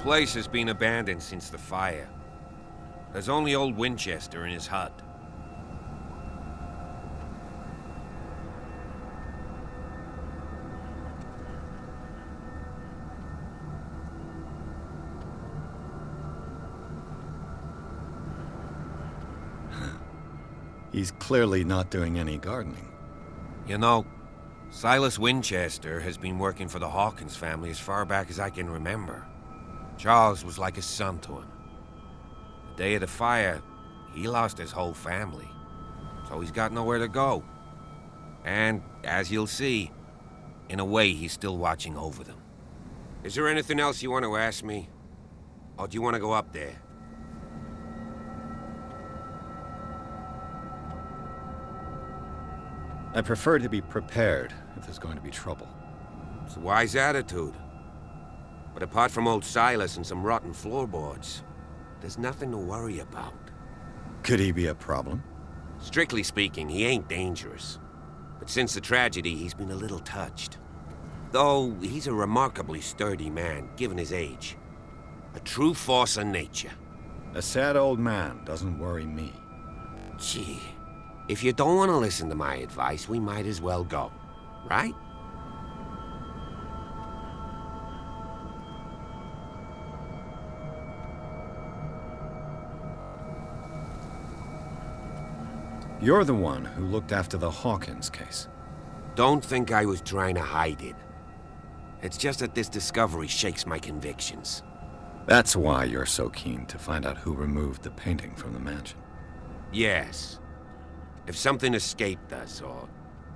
place has been abandoned since the fire. There's only old Winchester in his hut. He's clearly not doing any gardening. You know, Silas Winchester has been working for the Hawkins family as far back as I can remember. Charles was like a son to him. The day of the fire, he lost his whole family, so he's got nowhere to go. And, as you'll see, in a way he's still watching over them. Is there anything else you want to ask me? Or do you want to go up there? I prefer to be prepared if there's going to be trouble. It's a wise attitude. But apart from old Silas and some rotten floorboards, there's nothing to worry about. Could he be a problem? Strictly speaking, he ain't dangerous. But since the tragedy, he's been a little touched. Though, he's a remarkably sturdy man, given his age. A true force of nature. A sad old man doesn't worry me. Gee, if you don't want to listen to my advice, we might as well go. Right? You're the one who looked after the Hawkins case. Don't think I was trying to hide it. It's just that this discovery shakes my convictions. That's why you're so keen to find out who removed the painting from the mansion. Yes. If something escaped us, or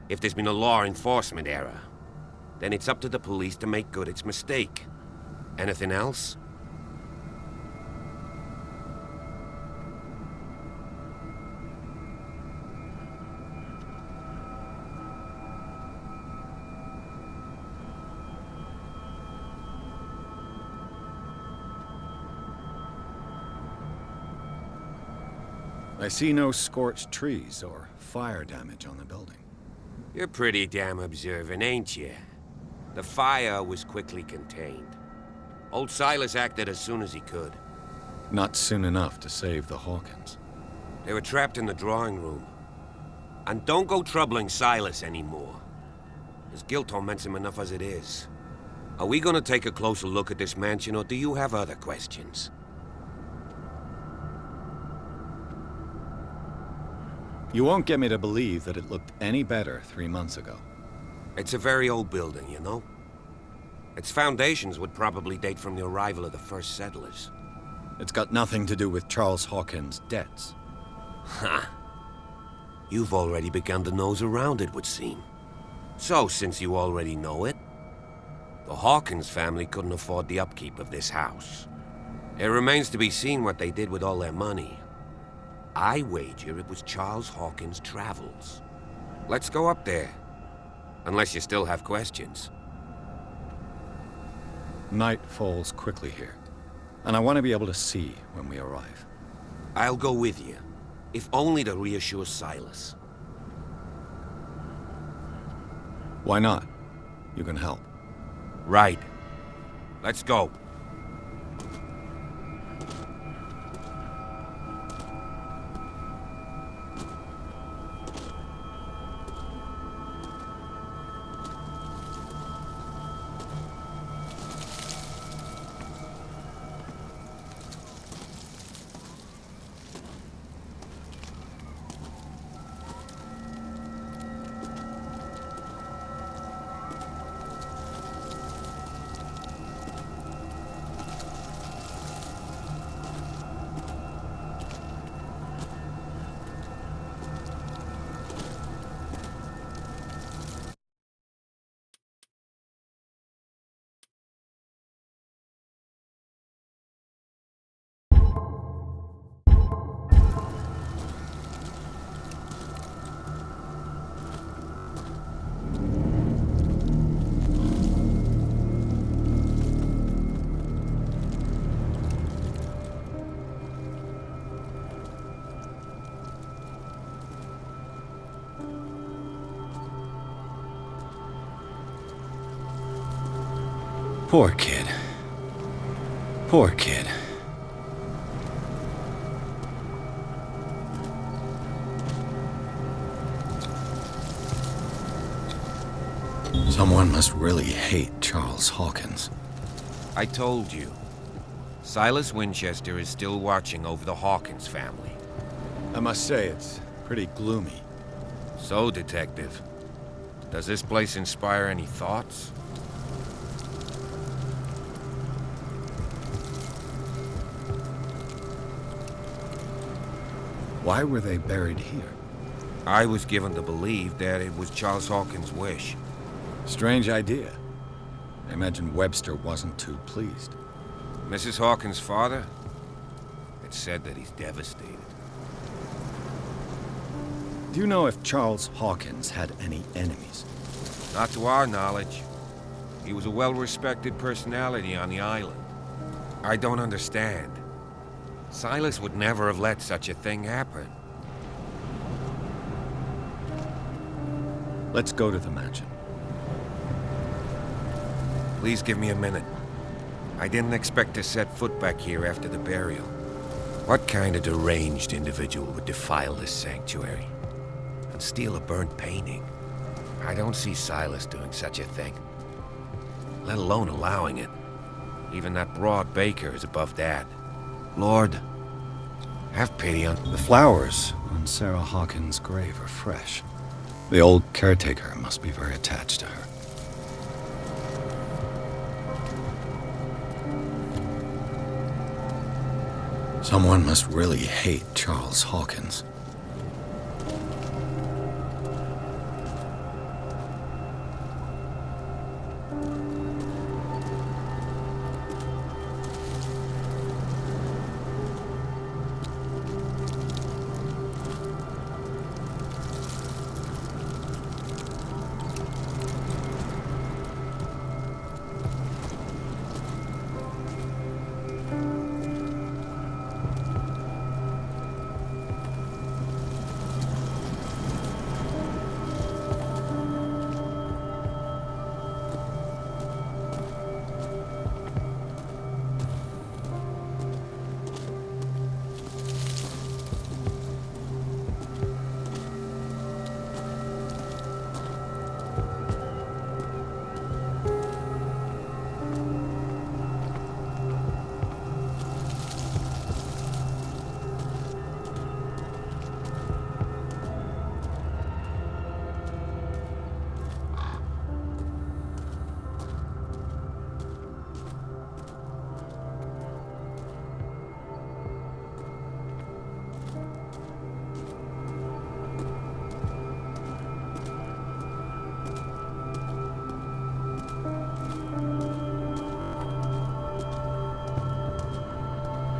if there's been a law enforcement error, then it's up to the police to make good its mistake. Anything else? I see no scorched trees or fire damage on the building. You're pretty damn observant, ain't you? The fire was quickly contained. Old Silas acted as soon as he could. Not soon enough to save the Hawkins. They were trapped in the drawing room. And don't go troubling Silas anymore. His guilt torments him enough as it is. Are we gonna take a closer look at this mansion, or do you have other questions? You won't get me to believe that it looked any better 3 months ago. It's a very old building, you know? Its foundations would probably date from the arrival of the first settlers. It's got nothing to do with Charles Hawkins' debts. Ha! You've already begun to nose around it, would seem. So, since you already know it, the Hawkins family couldn't afford the upkeep of this house. It remains to be seen what they did with all their money. I wager it was Charles Hawkins' travels. Let's go up there. Unless you still have questions. Night falls quickly here, and I want to be able to see when we arrive. I'll go with you, if only to reassure Silas. Why not? You can help. Right. Let's go. Poor kid. Poor kid. Someone must really hate Charles Hawkins. I told you. Silas Winchester is still watching over the Hawkins family. I must say, it's pretty gloomy. So, Detective, does this place inspire any thoughts? Why were they buried here? I was given to believe that it was Charles Hawkins' wish. Strange idea. I imagine Webster wasn't too pleased. Mrs. Hawkins' father? It's said that he's devastated. Do you know if Charles Hawkins had any enemies? Not to our knowledge. He was a well-respected personality on the island. I don't understand. Silas would never have let such a thing happen. Let's go to the mansion. Please give me a minute. I didn't expect to set foot back here after the burial. What kind of deranged individual would defile this sanctuary and steal a burnt painting? I don't see Silas doing such a thing, let alone allowing it. Even that broad baker is above that. Lord, have pity on... The flowers on Sarah Hawkins' grave are fresh. The old caretaker must be very attached to her. Someone must really hate Charles Hawkins.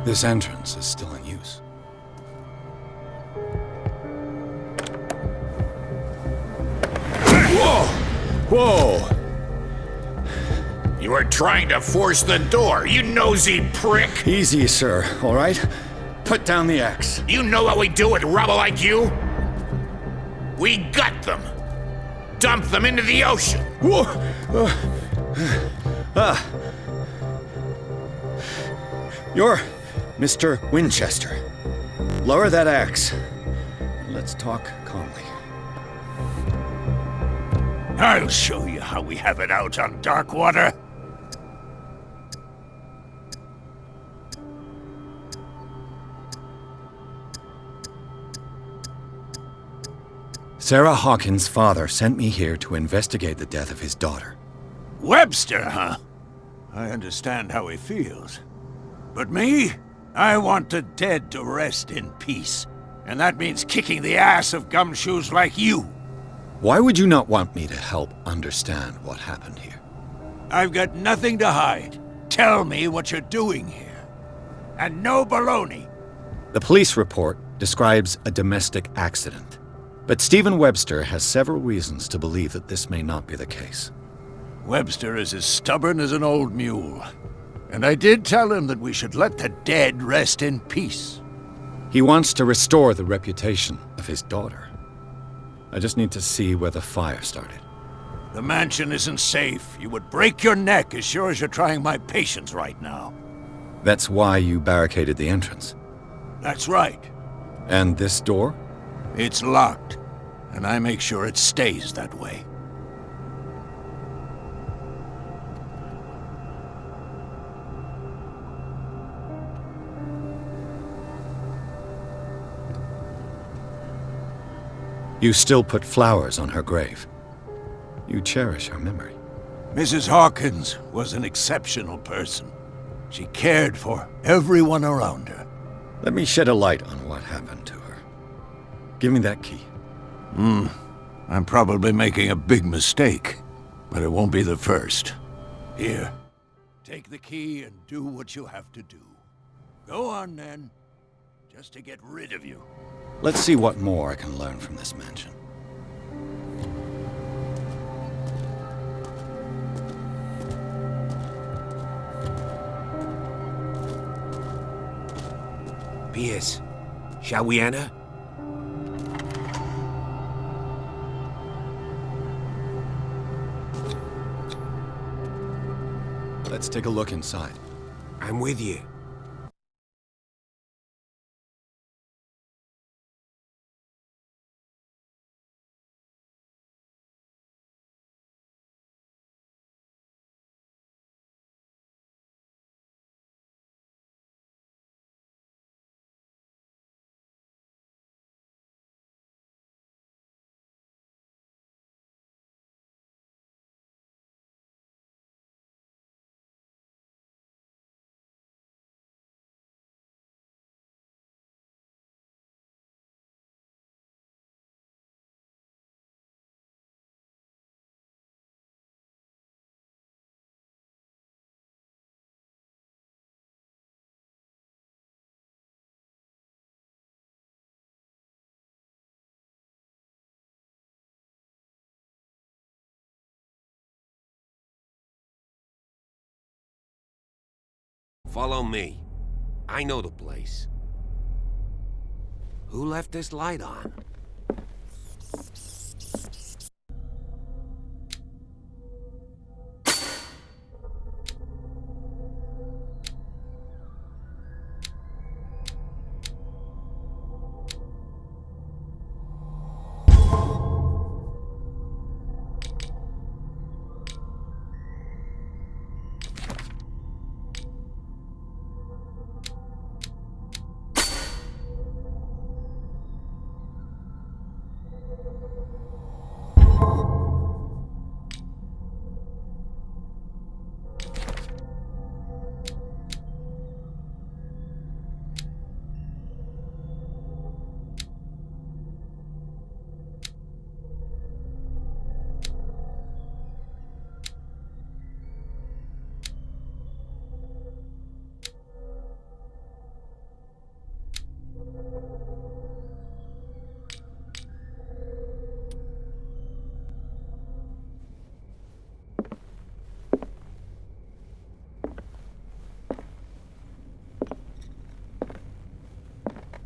This entrance is still in use. Whoa! Whoa! You were trying to force the door, you nosy prick! Easy, sir, all right? Put down the axe. You know what we do with rubble like you? We gut them! Dump them into the ocean! Whoa! You're Mr. Winchester. Lower that axe. Let's talk calmly. I'll show you how we have it out on Darkwater. Sarah Hawkins' father sent me here to investigate the death of his daughter. Webster, huh? I understand how he feels. But me? I want the dead to rest in peace. And that means kicking the ass of gumshoes like you. Why would you not want me to help understand what happened here? I've got nothing to hide. Tell me what you're doing here. And no baloney. The police report describes a domestic accident. But Stephen Webster has several reasons to believe that this may not be the case. Webster is as stubborn as an old mule. And I did tell him that we should let the dead rest in peace. He wants to restore the reputation of his daughter. I just need to see where the fire started. The mansion isn't safe. You would break your neck as sure as you're trying my patience right now. That's why you barricaded the entrance. That's right. And this door? It's locked, and I make sure it stays that way. You still put flowers on her grave. You cherish her memory. Mrs. Hawkins was an exceptional person. She cared for everyone around her. Let me shed a light on what happened to her. Give me that key. I'm probably making a big mistake, but it won't be the first. Here, take the key and do what you have to do. Go on, then. Just to get rid of you. Let's see what more I can learn from this mansion. Pierce, shall we enter? Let's take a look inside. I'm with you. Follow me. I know the place. Who left this light on?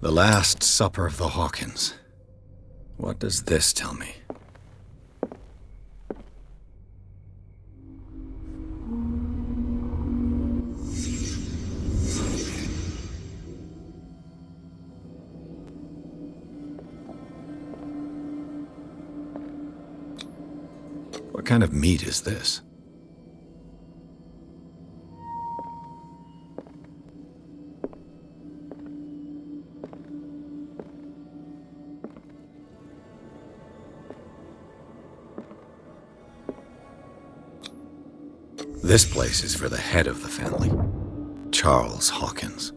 The Last Supper of the Hawkins. What does this tell me? What kind of meat is this? This place is for the head of the family, Charles Hawkins.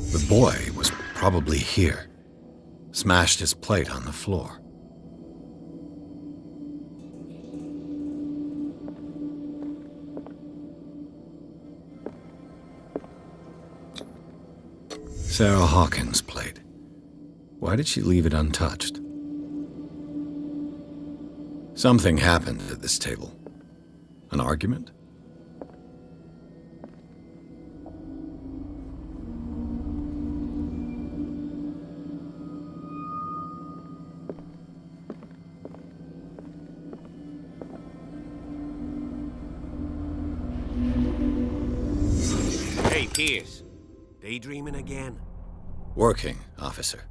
The boy was probably here. Smashed his plate on the floor. Sarah Hawkins' plate. Why did she leave it untouched? Something happened at this table. An argument? Hey, Pierce. Daydreaming again? Working, officer.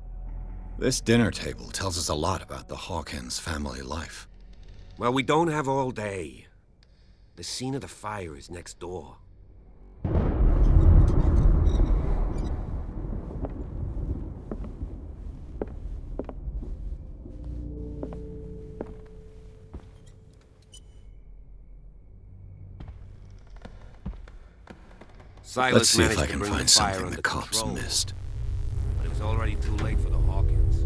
This dinner table tells us a lot about the Hawkins family life. Well, we don't have all day. The scene of the fire is next door. Silas Let's see if managed I to can bring find the fire something under the cops control, missed. but it was already too late for the Hawkins.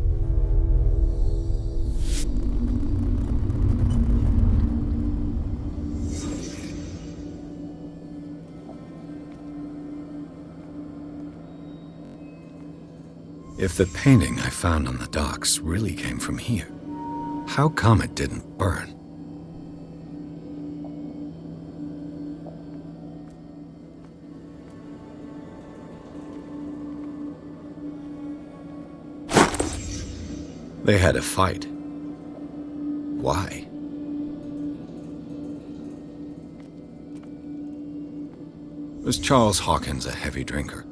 If the painting I found on the docks really came from here, how come it didn't burn? They had a fight. Why? Was Charles Hawkins a heavy drinker?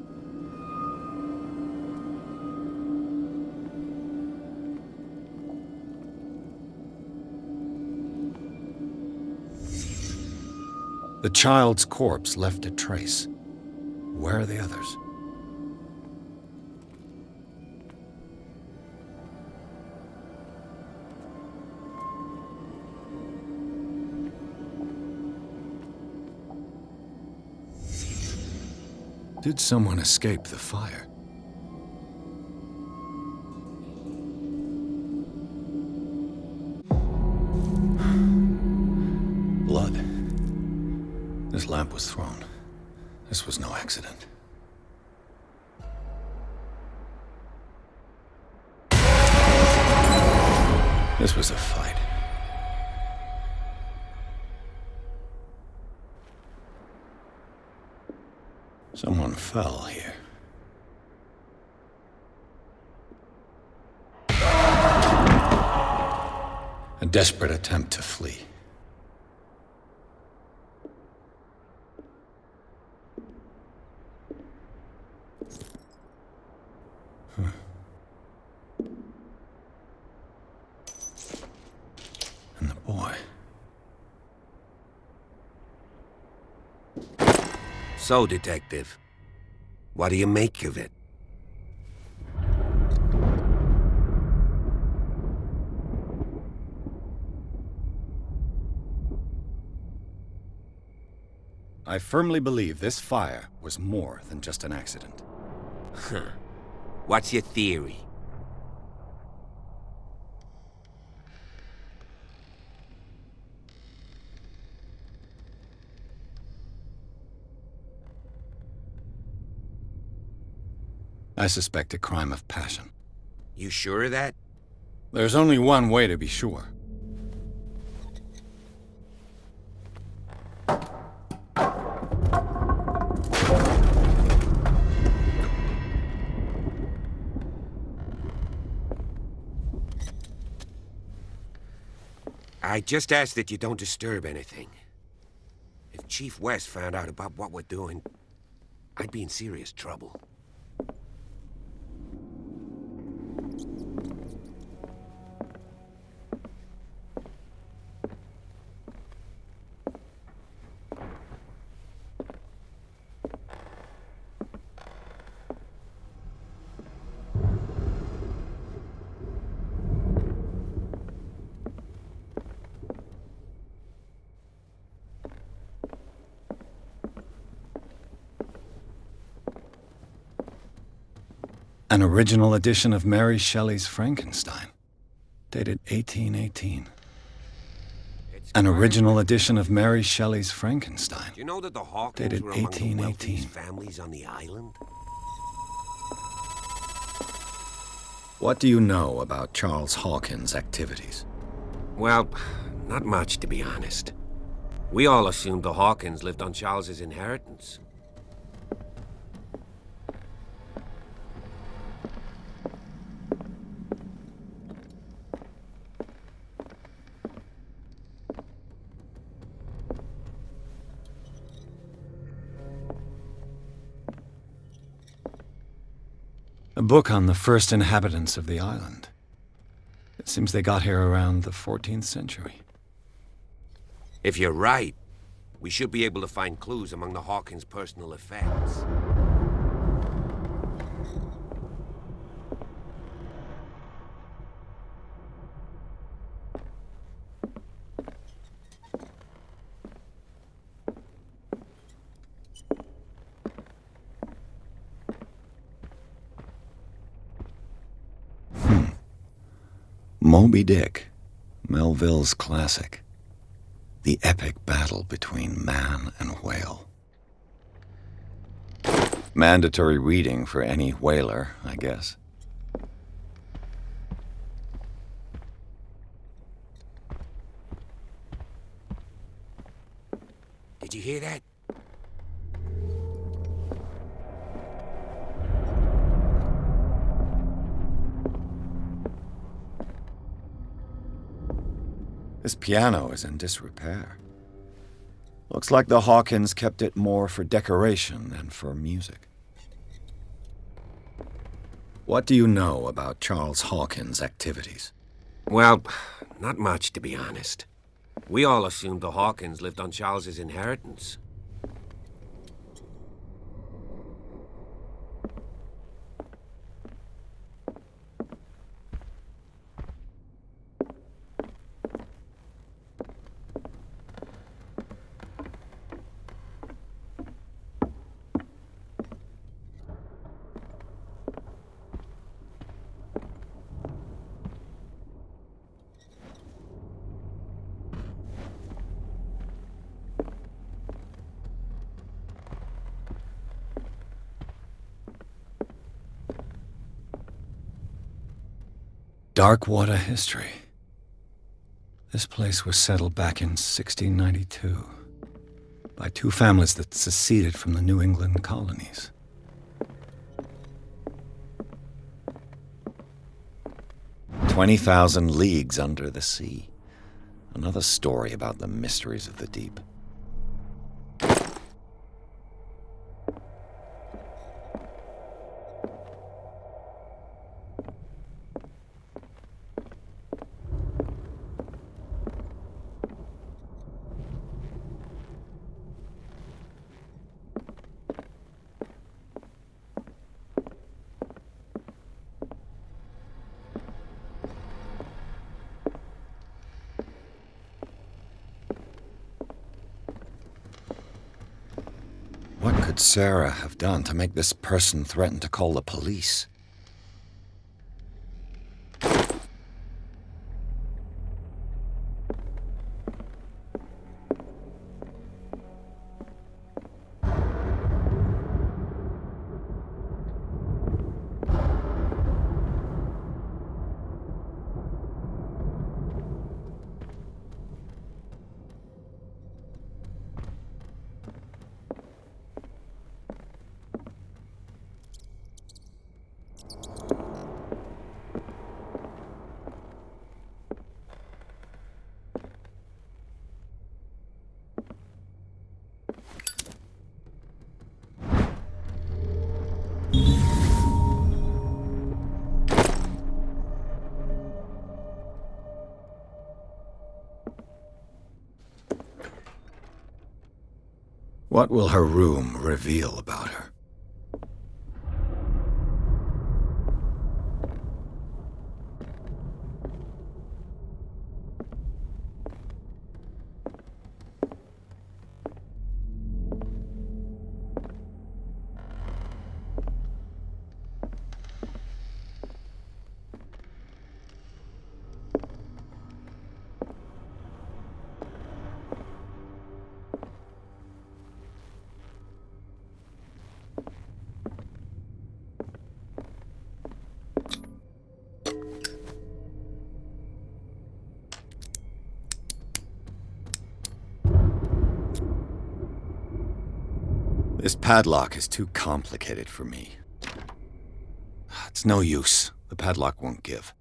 The child's corpse left a trace. Where are the others? Did someone escape the fire? Blood. This lamp was thrown. This was no accident. This was a fight. Someone fell here. A desperate attempt to flee. And the boy. So, Detective, what do you make of it? I firmly believe this fire was more than just an accident. What's your theory? I suspect a crime of passion. You sure of that? There's only one way to be sure. I just ask that you don't disturb anything. If Chief West found out about what we're doing, I'd be in serious trouble. An original edition of Mary Shelley's Frankenstein, dated 1818. An original edition of Mary Shelley's Frankenstein, Do you know that the Hawkins dated were among the 1818. wealthiest families on the island? What do you know about Charles Hawkins' activities? Well, not much, to be honest. We all assumed the Hawkins lived on Charles's inheritance. A book on the first inhabitants of the island. It seems they got here around the 14th century. If you're right, we should be able to find clues among the Hawkins' personal effects. Moby Dick, Melville's classic. The epic battle between man and whale. Mandatory reading for any whaler, I guess. Did you hear that? This piano is in disrepair. Looks like the Hawkins kept it more for decoration than for music. What do you know about Charles Hawkins' activities? Well, not much, to be honest. We all assumed the Hawkins lived on Charles's inheritance. Darkwater history. This place was settled back in 1692 by two families that seceded from the New England colonies. "20,000 leagues under the sea." Another story about the mysteries of the deep. What could Sarah have done to make this person threaten to call the police? What will her room reveal about her? This padlock is too complicated for me. It's no use. The padlock won't give.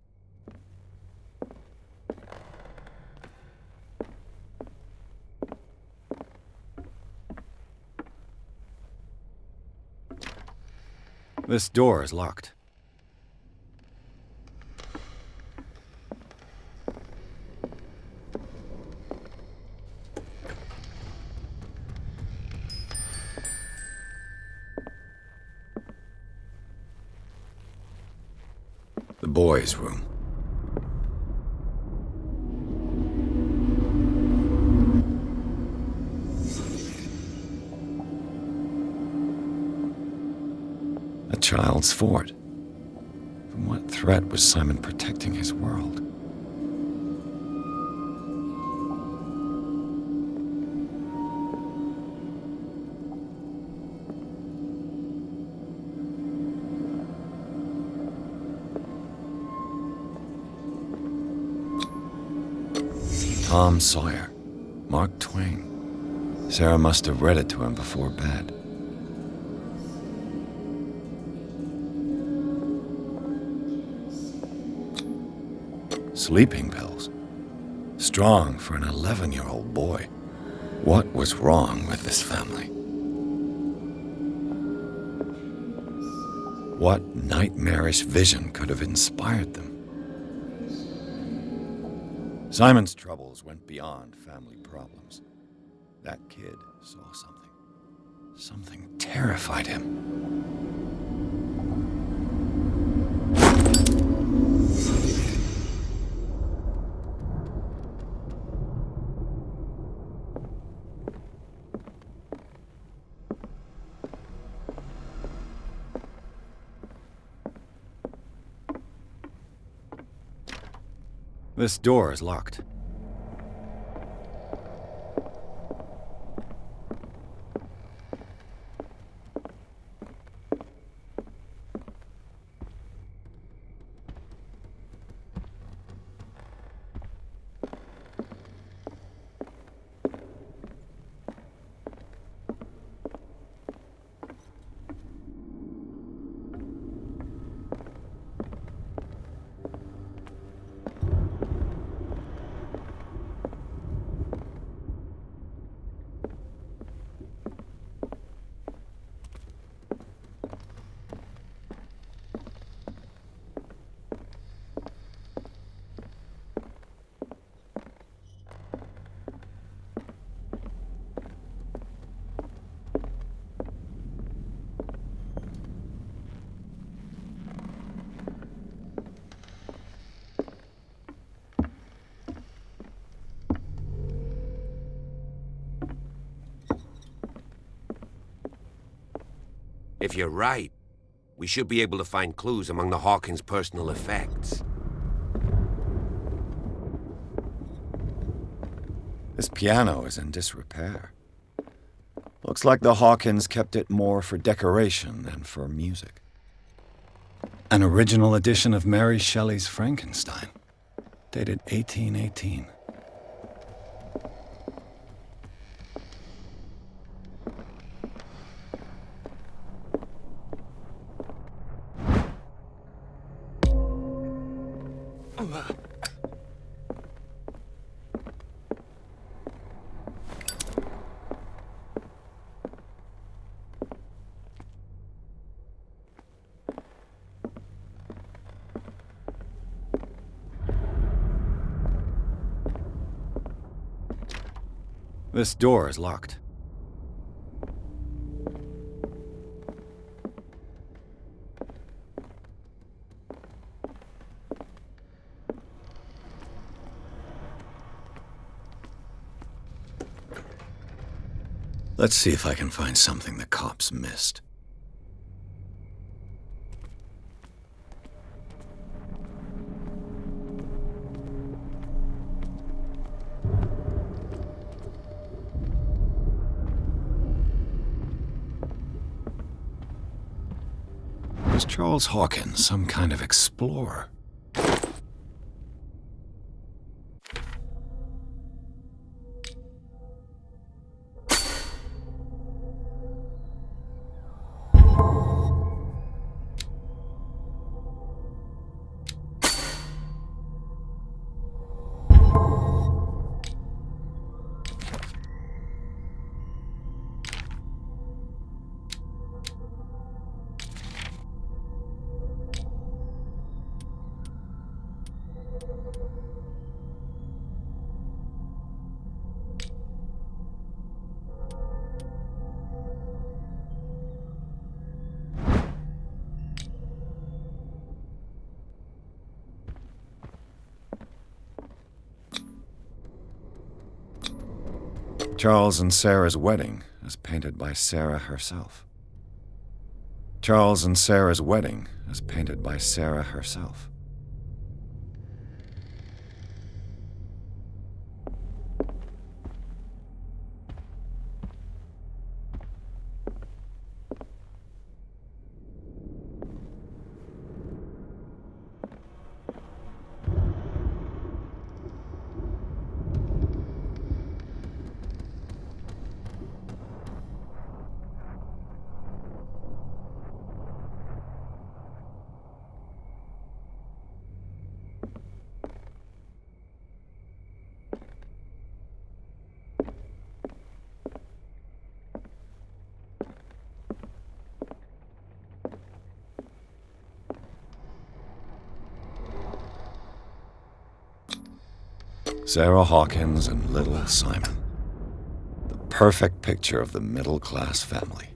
This door is locked. The boys' room. A child's fort. From what threat was Simon protecting his world? Tom Sawyer, Mark Twain. Sarah must have read it to him before bed. Sleeping pills. Strong for an 11-year-old boy. What was wrong with this family? What nightmarish vision could have inspired them? Simon's troubles went beyond family problems. That kid saw something. Something terrified him. This door is locked. If you're right, we should be able to find clues among the Hawkins' personal effects. This piano is in disrepair. Looks like the Hawkins kept it more for decoration than for music. An original edition of Mary Shelley's Frankenstein, dated 1818. This door is locked. Let's see if I can find something the cops missed. Was Charles Hawkins some kind of explorer? Charles and Sarah's wedding, as painted by Sarah herself. Charles and Sarah's wedding, as painted by Sarah herself. Sarah Hawkins and little Simon. The perfect picture of the middle-class family.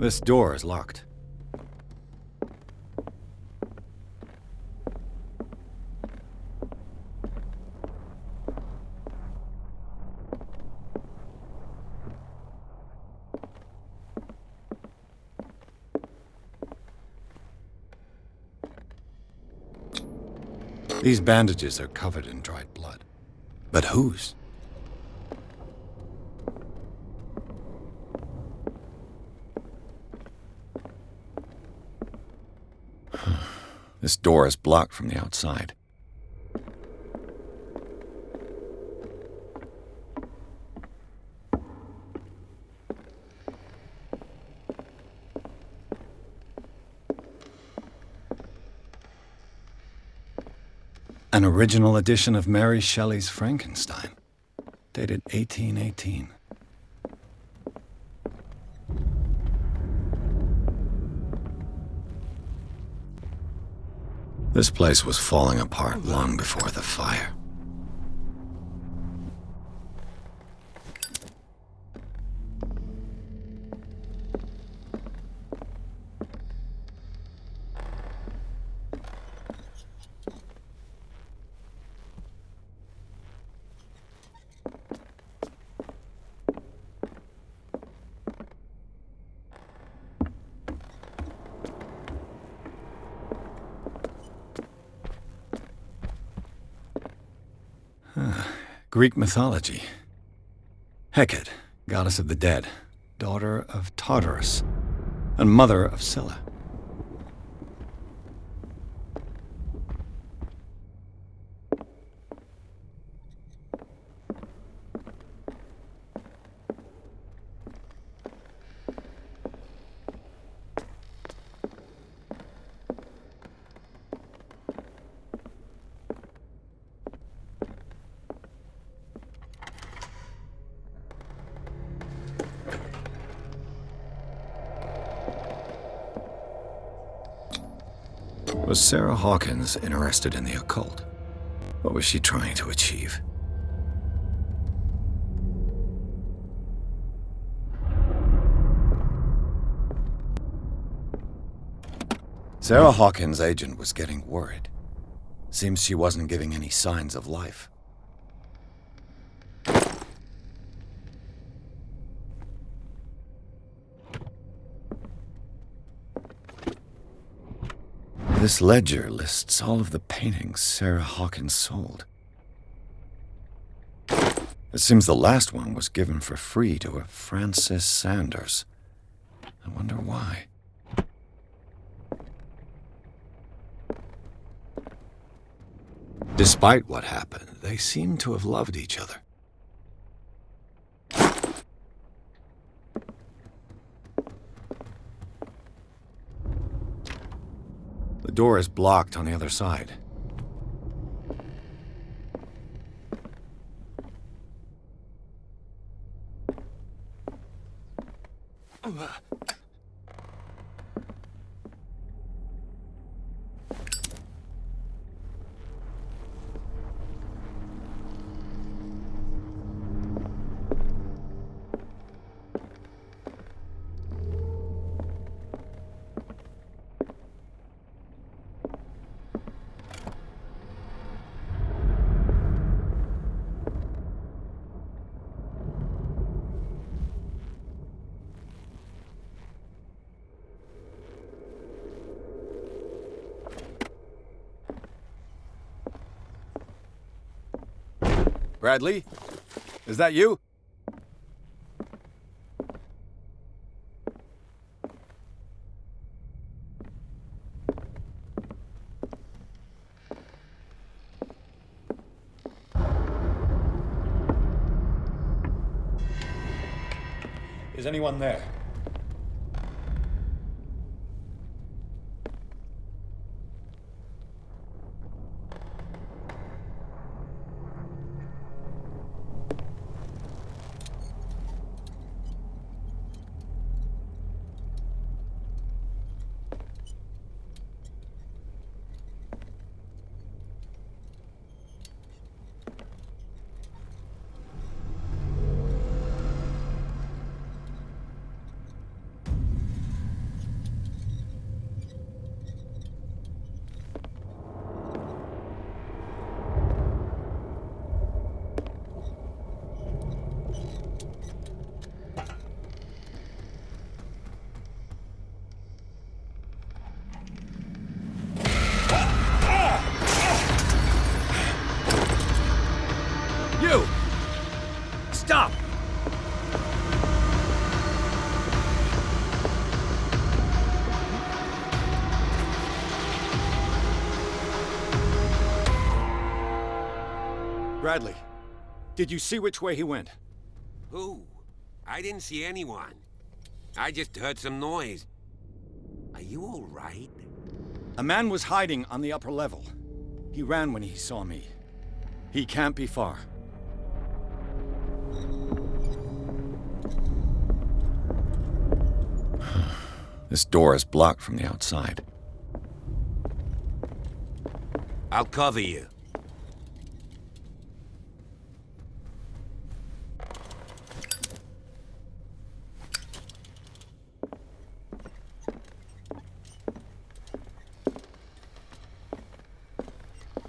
This door is locked. These bandages are covered in dried blood. But whose? This door is blocked from the outside. An original edition of Mary Shelley's Frankenstein, dated 1818. This place was falling apart long before the fire. Greek mythology. Hecate, goddess of the dead, daughter of Tartarus, and mother of Scylla. Was Sarah Hawkins interested in the occult? What was she trying to achieve? Sarah Hawkins' agent was getting worried. Seems she wasn't giving any signs of life. This ledger lists all of the paintings Sarah Hawkins sold. It seems the last one was given for free to a Francis Sanders. I wonder why. Despite what happened, they seem to have loved each other. The door is blocked on the other side. Bradley? Is that you? Is anyone there? You! Stop! Bradley, did you see which way he went? Who? I didn't see anyone. I just heard some noise. Are you all right? A man was hiding on the upper level. He ran when he saw me. He can't be far. This door is blocked from the outside. I'll cover you.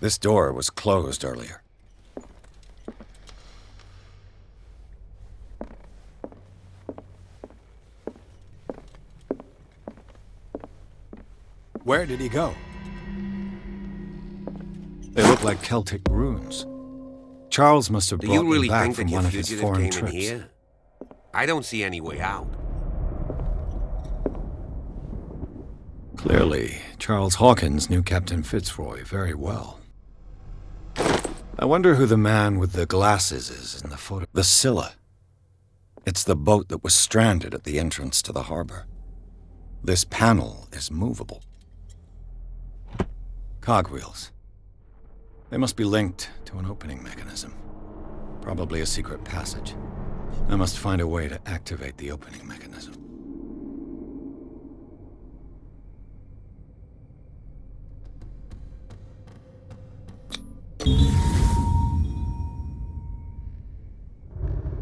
This door was closed earlier. Where did he go? They look like Celtic runes. Charles must have Do brought you really them back think from that your one of his fugitive foreign came in trips. here? I don't see any way out. Clearly, Charles Hawkins knew Captain Fitzroy very well. I wonder who the man with the glasses is in the photo. The Scylla. It's the boat that was stranded at the entrance to the harbor. This panel is movable. Cogwheels. They must be linked to an opening mechanism. Probably a secret passage. I must find a way to activate the opening mechanism.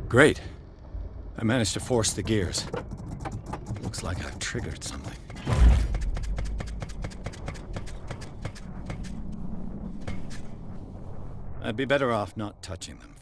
Great. I managed to force the gears. Looks like I've triggered something. I'd be better off not touching them.